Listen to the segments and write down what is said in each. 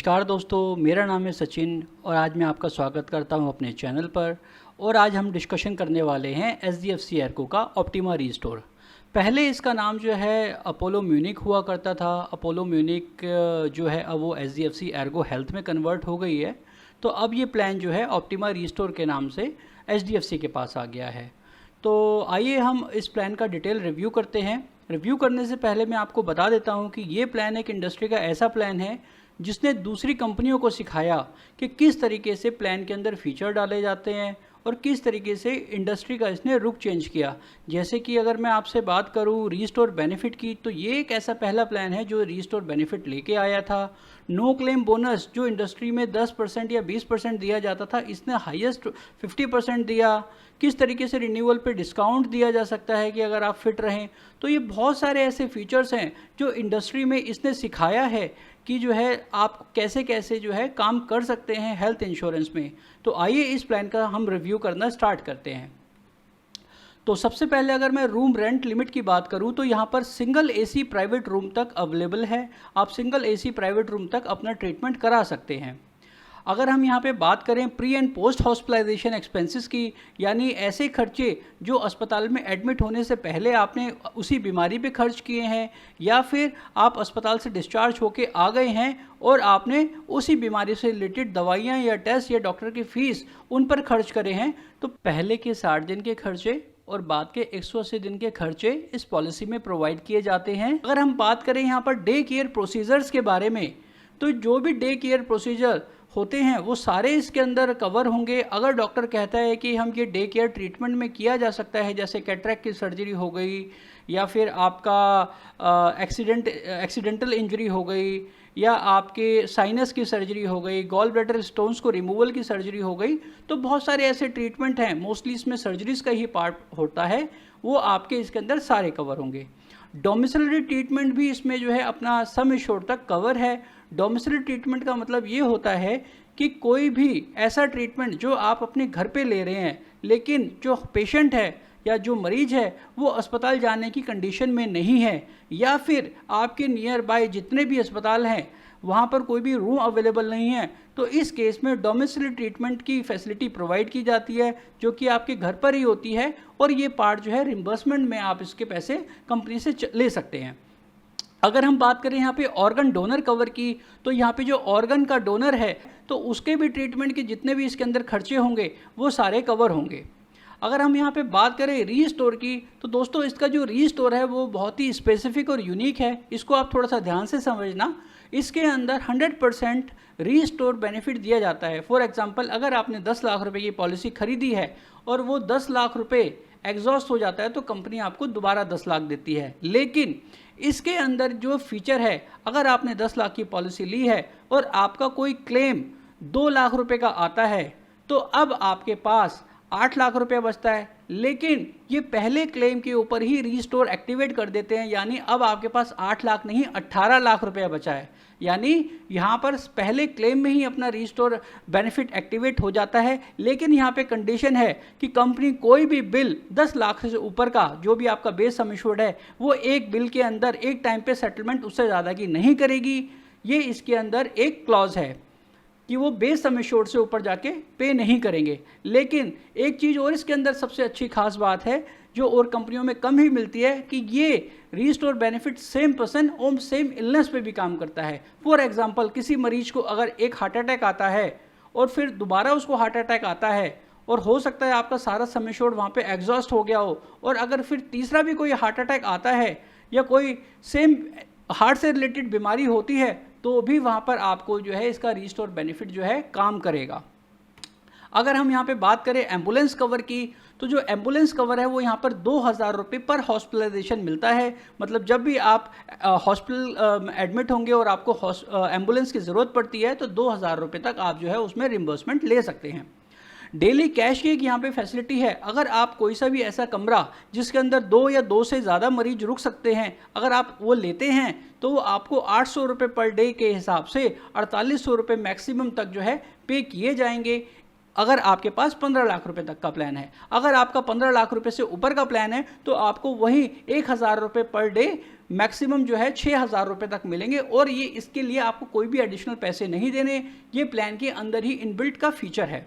नमस्कार दोस्तों, मेरा नाम है सचिन और आज मैं आपका स्वागत करता हूं अपने चैनल पर। और आज हम डिस्कशन करने वाले हैं एचडीएफसी एर्गो का ऑप्टिमा रीस्टोर। पहले इसका नाम जो है अपोलो म्यूनिक हुआ करता था। अपोलो म्यूनिक जो है अब वो एचडीएफसी एर्गो हेल्थ में कन्वर्ट हो गई है। तो अब ये प्लान जो है ऑप्टिमा रीस्टोर के नाम से एचडीएफसी के पास आ गया है। तो आइए हम इस प्लान का डिटेल रिव्यू करते हैं। रिव्यू करने से पहले मैं आपको बता देता हूं कि ये प्लान एक इंडस्ट्री का ऐसा प्लान है जिसने दूसरी कंपनियों को सिखाया कि किस तरीके से प्लान के अंदर फीचर डाले जाते हैं और किस तरीके से इंडस्ट्री का इसने रुख चेंज किया। जैसे कि अगर मैं आपसे बात करूं रीस्टोर बेनिफिट की, तो ये एक ऐसा पहला प्लान है जो रीस्टोर बेनिफिट लेके आया था। नो क्लेम बोनस जो इंडस्ट्री में 10% या 20% दिया जाता था, इसने हाईएस्ट 50% दिया। किस तरीके से रिन्यूअल पे डिस्काउंट दिया जा सकता है कि अगर आप फिट रहें। तो ये बहुत सारे ऐसे फीचर्स हैं जो इंडस्ट्री में इसने सिखाया है कि जो है आप कैसे कैसे जो है काम कर सकते हैं हेल्थ इंश्योरेंस में। तो आइए इस प्लान का हम रिव्यू करना स्टार्ट करते हैं। तो सबसे पहले अगर मैं रूम रेंट लिमिट की बात करूं तो यहाँ पर सिंगल एसी प्राइवेट रूम तक अवेलेबल है। आप सिंगल एसी प्राइवेट रूम तक अपना ट्रीटमेंट करा सकते हैं। अगर हम यहाँ पे बात करें pre and post hospitalization expenses की, यानी ऐसे खर्चे जो अस्पताल में एडमिट होने से पहले आपने उसी बीमारी पे खर्च किए हैं या फिर आप अस्पताल से डिस्चार्ज होके आ गए हैं और आपने उसी बीमारी से रिलेटेड दवाइयाँ या टेस्ट या डॉक्टर की फ़ीस उन पर खर्च करे हैं, तो पहले के 60 दिन के खर्चे और बाद के 180 दिन के खर्चे इस पॉलिसी में प्रोवाइड किए जाते हैं। अगर हम बात करें यहाँ पर डे केयर प्रोसीजर्स के बारे में, तो जो भी डे केयर प्रोसीजर होते हैं वो सारे इसके अंदर कवर होंगे। अगर डॉक्टर कहता है कि हम ये डे केयर ट्रीटमेंट में किया जा सकता है, जैसे कैटरेक्ट की सर्जरी हो गई या फिर आपका एक्सीडेंटल इंजरी हो गई या आपके साइनस की सर्जरी हो गई, गॉल ब्लैडर स्टोन्स को रिमूवल की सर्जरी हो गई, तो बहुत सारे ऐसे ट्रीटमेंट हैं, मोस्टली इसमें सर्जरीज का ही पार्ट होता है, वो आपके इसके अंदर सारे कवर होंगे। डोमिसिलरी ट्रीटमेंट भी इसमें जो है अपना सम एश्योर्ड तक कवर है। डोमिसिलरी ट्रीटमेंट का मतलब ये होता है कि कोई भी ऐसा ट्रीटमेंट जो आप अपने घर पे ले रहे हैं लेकिन जो पेशेंट है या जो मरीज है वो अस्पताल जाने की कंडीशन में नहीं है या फिर आपके नियर बाय जितने भी अस्पताल हैं वहाँ पर कोई भी रूम अवेलेबल नहीं है, तो इस केस में डोमिसिलरी ट्रीटमेंट की फैसिलिटी प्रोवाइड की जाती है जो कि आपके घर पर ही होती है और ये पार्ट जो है रिम्बर्समेंट में आप इसके पैसे कंपनी से ले सकते हैं। अगर हम बात करें यहाँ पे ऑर्गन डोनर कवर की, तो यहाँ पे जो ऑर्गन का डोनर है तो उसके भी ट्रीटमेंट के जितने भी इसके अंदर खर्चे होंगे वो सारे कवर होंगे। अगर हम यहाँ पे बात करें रीस्टोर की, तो दोस्तों इसका जो रीस्टोर है वो बहुत ही स्पेसिफिक और यूनिक है। इसको आप थोड़ा सा ध्यान से समझना। इसके अंदर 100% रीस्टोर बेनिफिट दिया जाता है। फॉर एग्जांपल, अगर आपने 10 लाख रुपए की पॉलिसी खरीदी है और वो 10 लाख रुपए एग्जॉस्ट हो जाता है तो कंपनी आपको दोबारा 10 लाख देती है। लेकिन इसके अंदर जो फीचर है, अगर आपने 10 लाख की पॉलिसी ली है और आपका कोई क्लेम 2 लाख रुपए का आता है तो अब आपके पास 8 लाख रुपया बचता है। लेकिन ये पहले क्लेम के ऊपर ही रीस्टोर एक्टिवेट कर देते हैं, यानी अब आपके पास 8 लाख नहीं 18 लाख रुपया बचा है। यानी यहाँ पर पहले क्लेम में ही अपना रीस्टोर बेनिफिट एक्टिवेट हो जाता है। लेकिन यहाँ पे कंडीशन है कि कंपनी कोई भी बिल 10 लाख से ऊपर का जो भी आपका बेस सम एश्योर्ड है वो एक बिल के अंदर एक टाइम पे सेटलमेंट उससे ज़्यादा की नहीं करेगी। ये इसके अंदर एक क्लॉज है कि वो बेस सम एश्योर्ड से ऊपर जाके पे नहीं करेंगे। लेकिन एक चीज़ और इसके अंदर सबसे अच्छी खास बात है जो और कंपनियों में कम ही मिलती है कि ये रीस्टोर बेनिफिट सेम पर्सन और सेम इलनेस पे भी काम करता है। फॉर एग्जांपल, किसी मरीज को अगर एक हार्ट अटैक आता है और फिर दोबारा उसको हार्ट अटैक आता है और हो सकता है आपका सारा सम एश्योर्ड वहाँ पे एग्जॉस्ट हो गया हो, और अगर फिर तीसरा भी कोई हार्ट अटैक आता है या कोई सेम हार्ट से रिलेटेड बीमारी होती है तो भी वहाँ पर आपको जो है इसका रीस्टोर बेनिफिट जो है काम करेगा। अगर हम यहाँ पे बात करें एम्बुलेंस कवर की, तो जो एम्बुलेंस कवर है वो यहाँ पर 2000 रुपये पर हॉस्पिटलाइजेशन मिलता है। मतलब जब भी आप हॉस्पिटल एडमिट होंगे और आपको एम्बुलेंस की ज़रूरत पड़ती है तो 2000 रुपये तक आप जो है उसमें रिम्बर्समेंट ले सकते हैं। डेली कैश की एक यहाँ पे फैसिलिटी है। अगर आप कोई सा भी ऐसा कमरा जिसके अंदर 2 या 2 से ज़्यादा मरीज रुक सकते हैं, अगर आप वो लेते हैं तो आपको 800 रुपये पर डे के हिसाब से 4800 रुपये मैक्सिमम तक जो है पे किए जाएंगे। अगर आपके पास 15 लाख रुपए तक का प्लान है। अगर आपका 15 लाख रुपए से ऊपर का प्लान है तो आपको वही 1000 रुपये पर डे मैक्सिमम जो है 6000 रुपये तक मिलेंगे, और ये इसके लिए आपको कोई भी एडिशनल पैसे नहीं देने, ये प्लान के अंदर ही इनबिल्ट का फीचर है।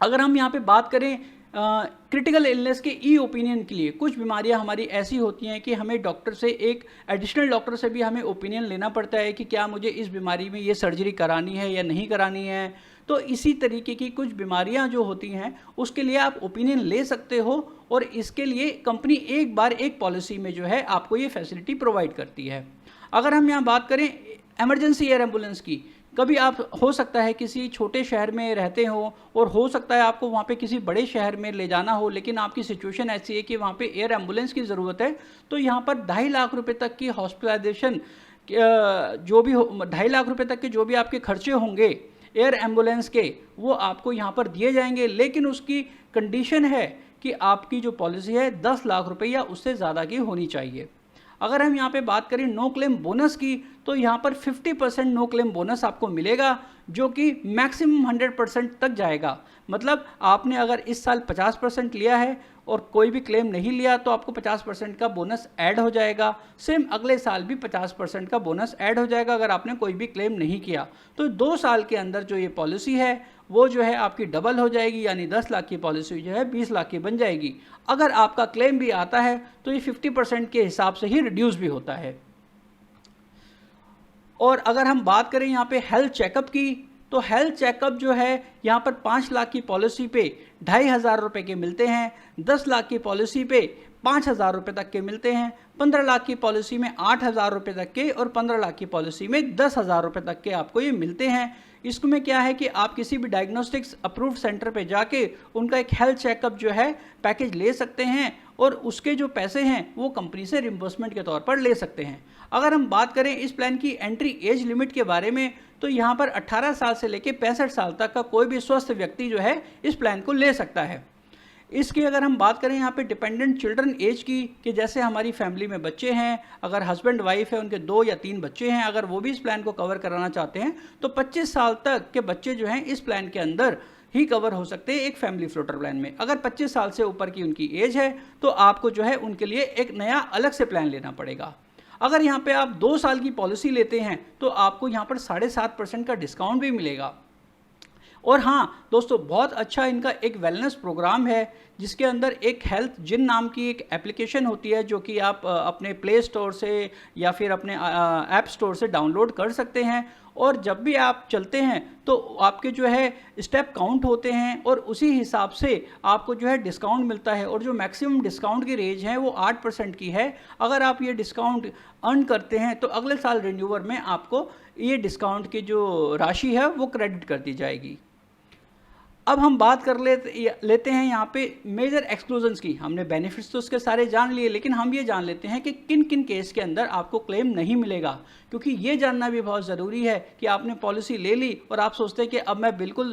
अगर हम यहाँ पे बात करें क्रिटिकल इलनेस के ई ओपिनियन के लिए, कुछ बीमारियां हमारी ऐसी होती हैं कि हमें डॉक्टर से, एक एडिशनल डॉक्टर से भी हमें ओपिनियन लेना पड़ता है कि क्या मुझे इस बीमारी में ये सर्जरी करानी है या नहीं करानी है। तो इसी तरीके की कुछ बीमारियां जो होती हैं उसके लिए आप ओपिनियन ले सकते हो, और इसके लिए कंपनी एक बार एक पॉलिसी में जो है आपको ये फैसिलिटी प्रोवाइड करती है। अगर हम यहाँ बात करें इमरजेंसी एयर एम्बुलेंस की, कभी आप हो सकता है किसी छोटे शहर में रहते हो और हो सकता है आपको वहाँ पे किसी बड़े शहर में ले जाना हो, लेकिन आपकी सिचुएशन ऐसी है कि वहाँ पे एयर एम्बुलेंस की ज़रूरत है, तो यहाँ पर 2.5 लाख रुपए तक की हॉस्पिटलाइजेशन, जो भी 2.5 लाख रुपए तक के जो भी आपके खर्चे होंगे एयर एम्बुलेंस के, वो आपको यहाँ पर दिए जाएंगे। लेकिन उसकी कंडीशन है कि आपकी जो पॉलिसी है 10 लाख रुपए या उससे ज़्यादा की होनी चाहिए। अगर हम यहाँ पे बात करें नो क्लेम बोनस की, तो यहाँ पर 50% नो क्लेम बोनस आपको मिलेगा, जो कि मैक्सिमम 100% तक जाएगा। मतलब आपने अगर इस साल 50% लिया है और कोई भी क्लेम नहीं लिया तो आपको 50% का बोनस ऐड हो जाएगा। सेम अगले साल भी 50% का बोनस ऐड हो जाएगा अगर आपने कोई भी क्लेम नहीं किया। तो 2 साल के अंदर जो ये पॉलिसी है वो जो है आपकी डबल हो जाएगी, यानी 10 लाख की पॉलिसी जो है 20 लाख की बन जाएगी। अगर आपका क्लेम भी आता है तो ये 50% के हिसाब से ही रिड्यूस भी होता है। और अगर हम बात करें यहाँ पे हेल्थ चेकअप की, तो हेल्थ चेकअप जो है यहाँ पर 5 लाख की पॉलिसी पे 2500 रुपये के मिलते हैं, 10 लाख की पॉलिसी पे 5000 रुपये तक के मिलते हैं, 15 लाख की पॉलिसी में 8000 रुपये तक के, और 15 लाख की पॉलिसी में 10,000 रुपये तक के आपको ये मिलते हैं। इसमें क्या है कि आप किसी भी डायग्नोस्टिक्स अप्रूव्ड सेंटर पे जाके उनका एक हेल्थ चेकअप जो है पैकेज ले सकते हैं, और उसके जो पैसे हैं वो कंपनी से रिम्बर्समेंट के तौर पर ले सकते हैं। अगर हम बात करें इस प्लान की एंट्री एज लिमिट के बारे में, तो यहाँ पर 18 साल से लेकर 65 साल तक का कोई भी स्वस्थ व्यक्ति जो है इस प्लान को ले सकता है। इसकी अगर हम बात करें यहाँ पे डिपेंडेंट चिल्ड्रन एज की, कि जैसे हमारी फैमिली में बच्चे हैं, अगर हस्बैंड वाइफ है, उनके 2 या 3 बच्चे हैं, अगर वो भी इस प्लान को कवर कराना चाहते हैं तो 25 साल तक के बच्चे जो हैं इस प्लान के अंदर ही कवर हो सकते हैं एक फैमिली फ्लोटर प्लान में। अगर 25 साल से ऊपर की उनकी एज है तो आपको जो है उनके लिए एक नया अलग से प्लान लेना पड़ेगा। अगर यहाँ पे आप 2 साल की पॉलिसी लेते हैं तो आपको यहाँ पर 7.5% का डिस्काउंट भी मिलेगा। और हाँ दोस्तों, बहुत अच्छा इनका एक वेलनेस प्रोग्राम है, जिसके अंदर एक हेल्थ जिन नाम की एक एप्लीकेशन होती है, जो कि आप अपने प्ले स्टोर से या फिर अपने ऐप स्टोर से डाउनलोड कर सकते हैं। और जब भी आप चलते हैं तो आपके जो है स्टेप काउंट होते हैं, और उसी हिसाब से आपको जो है डिस्काउंट मिलता है। और जो मैक्सिमम डिस्काउंट की रेंज है वो 8% की है। अगर आप ये डिस्काउंट अर्न करते हैं तो अगले साल रिन्यूअर में आपको ये डिस्काउंट की जो राशि है वो क्रेडिट कर दी जाएगी। अब हम बात कर लेते हैं यहाँ पे मेजर एक्सक्लूजन्स की। हमने बेनिफिट्स तो उसके सारे जान लिए, लेकिन हम ये जान लेते हैं कि किन किन केस के अंदर आपको क्लेम नहीं मिलेगा, क्योंकि ये जानना भी बहुत ज़रूरी है कि आपने पॉलिसी ले ली और आप सोचते हैं कि अब मैं बिल्कुल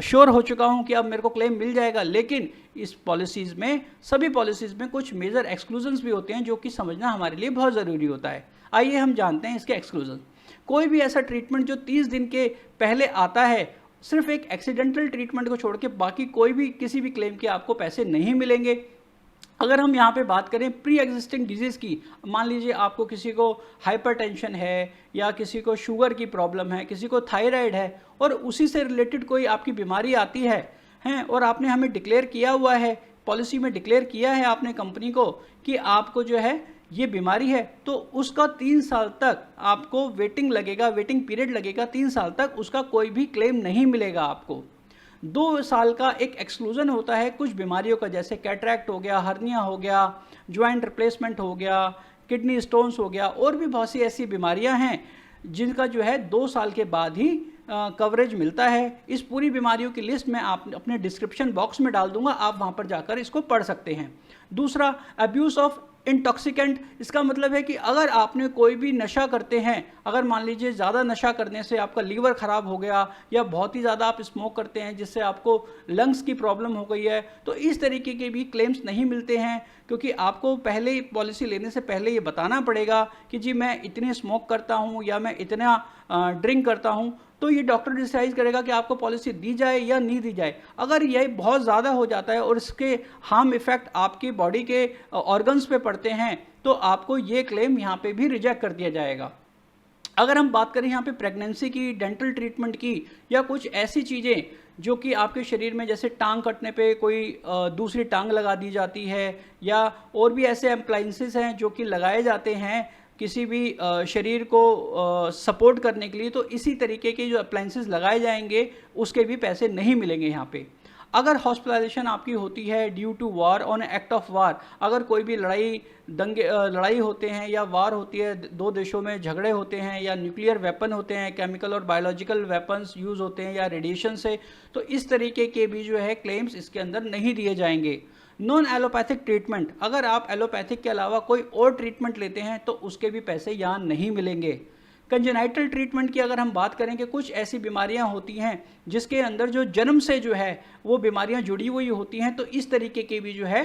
श्योर हो चुका हूँ कि अब मेरे को क्लेम मिल जाएगा, लेकिन इस पॉलिसीज़ में, सभी पॉलिसीज़ में कुछ मेजर एक्सक्लूजन्स भी होते हैं जो कि समझना हमारे लिए बहुत ज़रूरी होता है। आइए हम जानते हैं इसके एक्सक्लूजन। कोई भी ऐसा ट्रीटमेंट जो 30 दिन के पहले आता है, सिर्फ एक एक्सीडेंटल ट्रीटमेंट को छोड़ के बाकी कोई भी किसी भी क्लेम के आपको पैसे नहीं मिलेंगे। अगर हम यहाँ पे बात करें प्री एग्जिस्टिंग डिजीज़ की, मान लीजिए आपको किसी को हाइपरटेंशन है, या किसी को शुगर की प्रॉब्लम है, किसी को थायराइड है, और उसी से रिलेटेड कोई आपकी बीमारी आती है और आपने हमें डिक्लेयर किया हुआ है, पॉलिसी में डिक्लेयर किया है आपने कंपनी को कि आपको जो है ये बीमारी है, तो उसका 3 साल तक आपको वेटिंग पीरियड लगेगा। 3 साल तक उसका कोई भी क्लेम नहीं मिलेगा आपको। 2 साल का एक एक्सक्लूजन होता है कुछ बीमारियों का, जैसे कैटरैक्ट हो गया, हर्निया हो गया, ज्वाइंट रिप्लेसमेंट हो गया, किडनी स्टोन्स हो गया, और भी बहुत सी ऐसी बीमारियां हैं जिनका जो है 2 साल के बाद ही कवरेज मिलता है। इस पूरी बीमारियों की लिस्ट मैं आप अपने डिस्क्रिप्शन बॉक्स में डाल दूंगा, आप वहाँ पर जाकर इसको पढ़ सकते हैं। दूसरा, अब्यूज़ ऑफ इंटॉक्सिकेंट। इसका मतलब है कि अगर आपने कोई भी नशा करते हैं, अगर मान लीजिए ज़्यादा नशा करने से आपका लीवर ख़राब हो गया, या बहुत ही ज़्यादा आप स्मोक करते हैं जिससे आपको लंग्स की प्रॉब्लम हो गई है, तो इस तरीके के भी क्लेम्स नहीं मिलते हैं, क्योंकि आपको पहले पॉलिसी लेने से पहले ये बताना पड़ेगा कि जी मैं इतने स्मोक करता हूँ या मैं इतना ड्रिंक करता हूँ। तो ये डॉक्टर डिसाइड करेगा कि आपको पॉलिसी दी जाए या नहीं दी जाए। अगर यह बहुत ज़्यादा हो जाता है और इसके हार्म इफ़ेक्ट आपकी बॉडी के ऑर्गन्स पे पड़ते हैं, तो आपको ये क्लेम यहाँ पे भी रिजेक्ट कर दिया जाएगा। अगर हम बात करें यहाँ पे प्रेगनेंसी की, डेंटल ट्रीटमेंट की, या कुछ ऐसी चीज़ें जो कि आपके शरीर में, जैसे टांग कटने पे कोई दूसरी टांग लगा दी जाती है, या और भी ऐसे अप्लाइंसेस हैं जो कि लगाए जाते हैं किसी भी शरीर को सपोर्ट करने के लिए, तो इसी तरीके के जो अप्लाइंसेस लगाए जाएंगे उसके भी पैसे नहीं मिलेंगे यहाँ पे। अगर हॉस्पिटलाइजेशन आपकी होती है due to war on act of war, अगर कोई भी लड़ाई होते हैं या वार होती है, दो देशों में झगड़े होते हैं, या न्यूक्लियर वेपन होते हैं, केमिकल और बायोलॉजिकल वेपन्स यूज़ होते हैं, या रेडिएशन से, तो इस तरीके के भी जो है क्लेम्स इसके अंदर नहीं दिए जाएंगे। नॉन एलोपैथिक ट्रीटमेंट, अगर आप एलोपैथिक के अलावा कोई और ट्रीटमेंट लेते हैं तो उसके भी पैसे यहाँ नहीं मिलेंगे। कंजेनाइटल ट्रीटमेंट की अगर हम बात करें कि कुछ ऐसी बीमारियां होती हैं जिसके अंदर जो जन्म से जो है वो बीमारियां जुड़ी हुई होती हैं, तो इस तरीके के भी जो है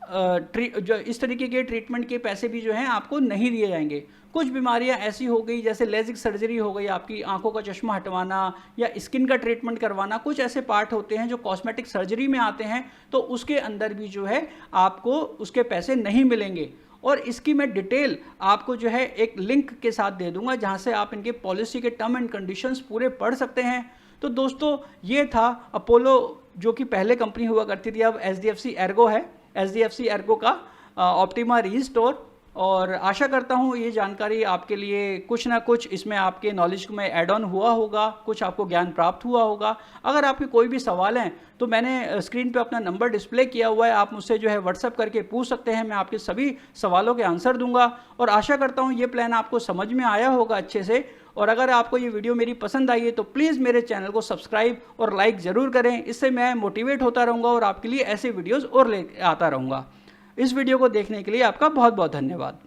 जो इस तरीके के ट्रीटमेंट के पैसे भी जो हैं आपको नहीं दिए जाएंगे। कुछ बीमारियां ऐसी हो गई जैसे लेजिक सर्जरी हो गई, आपकी आंखों का चश्मा हटवाना या स्किन का ट्रीटमेंट करवाना, कुछ ऐसे पार्ट होते हैं जो कॉस्मेटिक सर्जरी में आते हैं, तो उसके अंदर भी जो है आपको उसके पैसे नहीं मिलेंगे। और इसकी मैं डिटेल आपको जो है एक लिंक के साथ दे दूंगा जहां से आप इनके पॉलिसी के टर्म एंड कंडीशंस पूरे पढ़ सकते हैं। तो दोस्तों ये था अपोलो, जो कि पहले कंपनी हुआ करती थी, अब एचडीएफसी एर्गो है, एचडीएफसी एर्गो का ऑप्टिमा रीस्टोर। और आशा करता हूँ ये जानकारी आपके लिए कुछ ना कुछ इसमें आपके नॉलेज में ऐड ऑन हुआ होगा, कुछ आपको ज्ञान प्राप्त हुआ होगा। अगर आपके कोई भी सवाल हैं तो मैंने स्क्रीन पे अपना नंबर डिस्प्ले किया हुआ है, आप मुझसे जो है व्हाट्सएप करके पूछ सकते हैं, मैं आपके सभी सवालों के आंसर दूंगा। और आशा करता हूँ ये प्लान आपको समझ में आया होगा अच्छे से। और अगर आपको ये वीडियो मेरी पसंद आई है तो प्लीज़ मेरे चैनल को सब्सक्राइब और लाइक ज़रूर करें, इससे मैं मोटिवेट होता रहूँगा और आपके लिए ऐसे वीडियोज़ और ले आता रहूँगा। इस वीडियो को देखने के लिए आपका बहुत बहुत धन्यवाद।